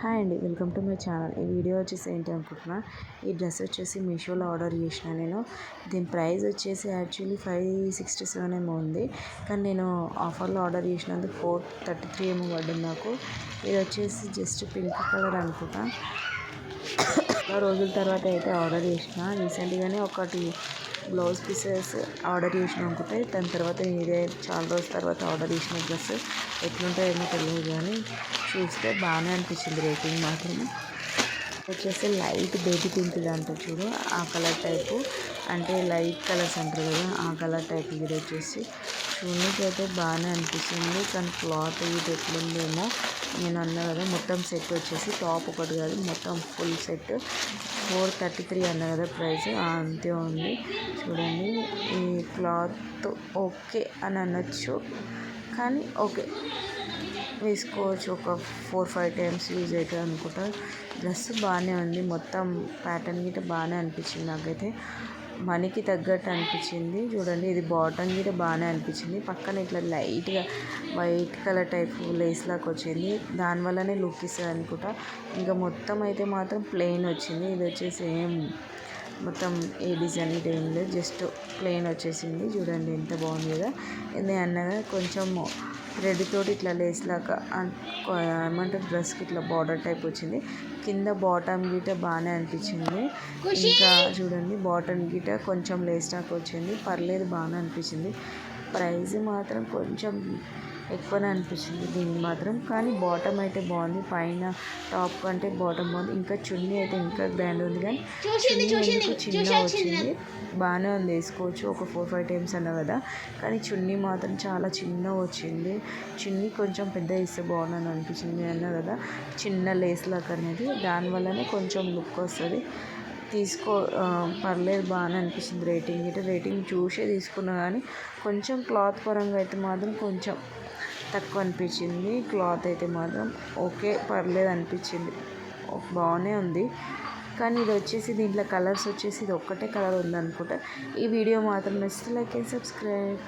Hi అండి, welcome to my channel. ఈ video వచ్చేసి ఏంటి అనుకుంటున్నా, ఈ డ్రెస్ వచ్చేసి మీషోలో ఆర్డర్ చేసిన నేను. దీని ప్రైస్ వచ్చేసి యాక్చువల్లీ 567 ఏమో ఉంది, కానీ నేను ఆఫర్లో ఆర్డర్ చేసినందుకు 433 ఏమో పడింది నాకు. ఇది వచ్చేసి జస్ట్ పింక్ కలర్ అనుకుంటా. చాలా రోజుల తర్వాత అయితే ఆర్డర్ చేసిన. రీసెంట్గానే ఒకటి బ్లౌజ్ పీసెస్ ఆర్డర్ చేసిన అనుకుంటే, దాని తర్వాత ఇదే చాలా రోజుల తర్వాత ఆర్డర్ చేసిన డ్రెస్ ఎట్లుంటాయేమో తెలియదు, కానీ చూస్తే బాగానే అనిపించింది. రేటింగ్ మాత్రం వచ్చేసి లైట్ బేబీ పింక్ అంటారు చూడు, ఆ కలర్ టైపు, అంటే లైట్ కలర్స్ అంటారు కదా, ఆ కలర్ టైప్. ఇది వచ్చేసి చూడడానికి అయితే బాగానే అనిపిస్తుంది, కానీ క్లాత్ ఇది ఎట్లుందేమో. నేను అన్నా కదా, మొత్తం సెట్ వచ్చేసి టాప్ ఒకటి కాదు, మొత్తం ఫుల్ సెట్ 433 అన్నా కదా ప్రైస్, అంతే ఉంది. చూడండి, ఈ క్లాత్ ఓకే అని అనొచ్చు, కానీ ఓకే వేసుకోవచ్చు. ఒక 4-5 టైమ్స్ యూజ్ అవుతుంది అనుకుంటా. డ్రెస్ బాగానే ఉంది, మొత్తం ప్యాటర్న్ గిట్ట బాగానే అనిపించింది నాకైతే. మనీకి తగ్గట్టు అనిపించింది. చూడండి, ఇది బాటమ్ గిట్ట బాగానే అనిపించింది. పక్కన ఇట్లా లైట్గా వైట్ కలర్ టైప్ లేస్ లాగా వచ్చింది, దానివల్లనే లుక్ ఇస్తుంది అనుకుంటా. ఇంకా మొత్తం అయితే మాత్రం ప్లెయిన్ వచ్చింది. ఇది వచ్చేసి మొత్తం ఏ డిజైన్ ఇది ఏం లేదు, జస్ట్ ప్లెయిన్ వచ్చేసింది. చూడండి ఎంత బాగుంది కదా. ఇది అన్నగా కొంచెం థ్రెడ్ తోటి ఇట్లా లేస్ లాగా ఏమంటారు, డ్రెస్కి ఇట్లా బార్డర్ టైప్ వచ్చింది. కింద బాటమ్ గిట బాగానే అనిపించింది. ఇంకా చూడండి, బాటమ్ గిట కొంచెం లేస్ లాగా వచ్చింది, పర్లేదు బాగానే అనిపించింది. ప్రైస్ మాత్రం కొంచెం ఎక్కువనే అనిపించింది దీనికి మాత్రం, కానీ బాటమ్ అయితే బాగుంది. పైన టాప్ కంటే బాటమ్ బాగుంది. ఇంకా చున్నీ అయితే ఇంకా గ్రాండ్ ఉంది, కానీ చున్నీ ఎందుకు చిన్న వచ్చింది. బాగానే ఉంది, వేసుకోవచ్చు ఒక 4-5 టైమ్స్ అన్నా కదా, కానీ చున్నీ మాత్రం చాలా చిన్న వచ్చింది. చున్నీ కొంచెం పెద్ద ఇస్తే బాగుందని అనిపించింది. అన్నా కదా, చిన్న లేస్ లాక్ అనేది, దానివల్లనే కొంచెం లుక్ వస్తుంది. పర్లేదు బాగానే అనిపిస్తుంది. రేటింగ్ చూసే తీసుకున్నా, కానీ కొంచెం క్లాత్ పరంగా అయితే మాత్రం కొంచెం తక్కువ అనిపించింది. క్లాత్ అయితే మాత్రం ఓకే, పర్లేదు అనిపించింది, బాగానే ఉంది. కానీ ఇది వచ్చేసి దీంట్లో కలర్స్ వచ్చేసి ఇది ఒక్కటే కలర్ ఉందనుకుంటా. ఈ వీడియో మాత్రం నచ్చితే లైక్ అండ్ సబ్స్క్రైబ్.